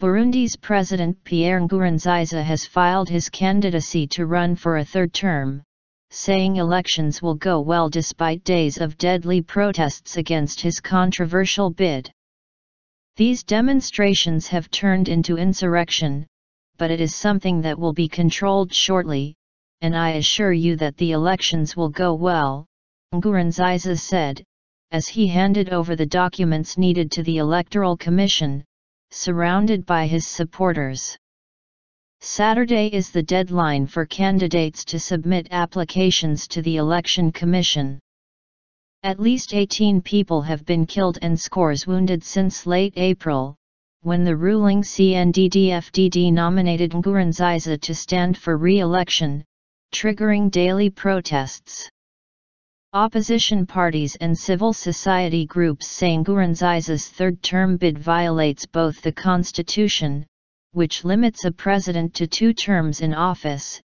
Burundi's President Pierre Nkurunziza has filed his candidacy to run for a third term, saying elections will go well despite days of deadly protests against his controversial bid. These demonstrations have turned into insurrection, but it is something that will be controlled shortly, and I assure you that the elections will go well, Nkurunziza said, as he handed over the documents needed to the Electoral Commission, surrounded by his supporters. Saturday is the deadline for candidates to submit applications to the Election Commission. At least 18 people have been killed and scores wounded since late April, when the ruling CNDD-FDD nominated Nkurunziza to stand for re-election, triggering daily protests. Opposition parties and civil society groups say Nkurunziza's third-term bid violates both the constitution, which limits a president to 2 terms in office,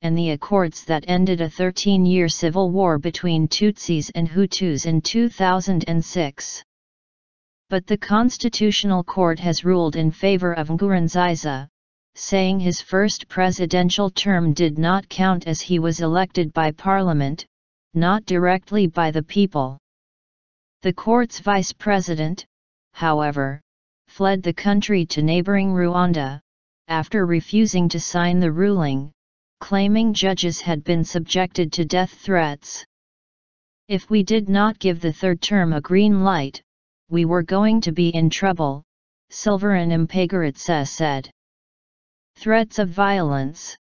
and the accords that ended a 13-year civil war between Tutsis and Hutus in 2006. But the Constitutional Court has ruled in favor of Nkurunziza, saying his first presidential term did not count as he was elected by parliament, not directly by the people. The court's vice president, however, fled the country to neighboring Rwanda, after refusing to sign the ruling, claiming judges had been subjected to death threats. If we did not give the third term a green light, we were going to be in trouble, Silverin Mpagaritsa said. Threats of violence.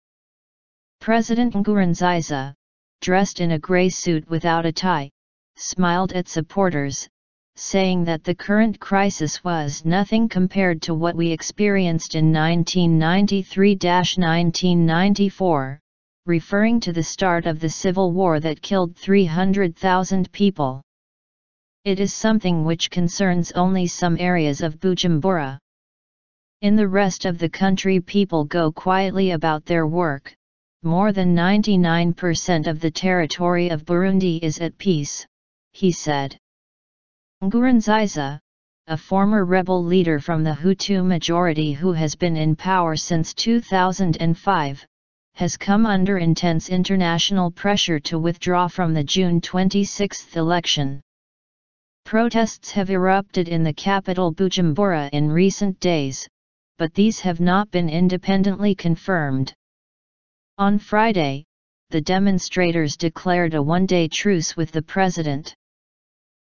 President Nkurunziza, dressed in a grey suit without a tie, smiled at supporters, saying that the current crisis was nothing compared to what we experienced in 1993–1994, referring to the start of the civil war that killed 300,000 people. It is something which concerns only some areas of Bujumbura. In the rest of the country people go quietly about their work. More than 99% of the territory of Burundi is at peace, he said. Nkurunziza, a former rebel leader from the Hutu majority who has been in power since 2005, has come under intense international pressure to withdraw from the June 26 election. Protests have erupted in the capital Bujumbura in recent days, but these have not been independently confirmed. On Friday, the demonstrators declared a one-day truce with the president.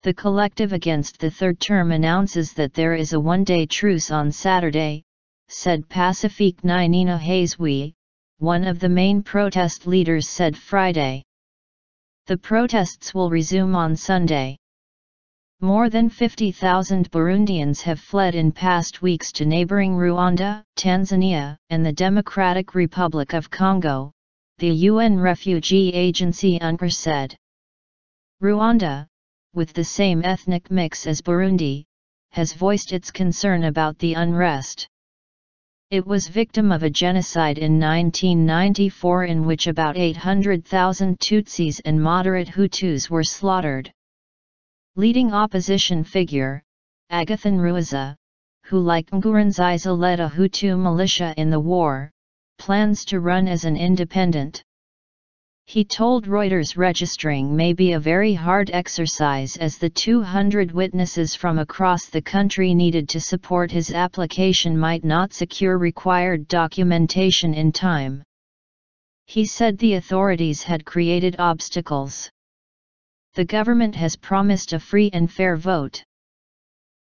The collective against the third term announces that there is a one-day truce on Saturday, said Pacifique Ninina Hazwi, one of the main protest leaders said Friday. The protests will resume on Sunday. More than 50,000 Burundians have fled in past weeks to neighboring Rwanda, Tanzania, and the Democratic Republic of Congo, the UN Refugee Agency UNRWA said. Rwanda, with the same ethnic mix as Burundi, has voiced its concern about the unrest. It was victim of a genocide in 1994 in which about 800,000 Tutsis and moderate Hutus were slaughtered. Leading opposition figure, Agathon Rwanda, who like Nkurunziza led a Hutu militia in the war, plans to run as an independent. He told Reuters registering may be a very hard exercise as the 200 witnesses from across the country needed to support his application might not secure required documentation in time. He said the authorities had created obstacles. The government has promised a free and fair vote.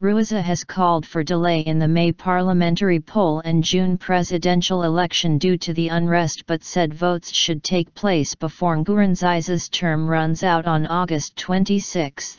Rwanda has called for delay in the May parliamentary poll and June presidential election due to the unrest but said votes should take place before Nkurunziza's term runs out on August 26.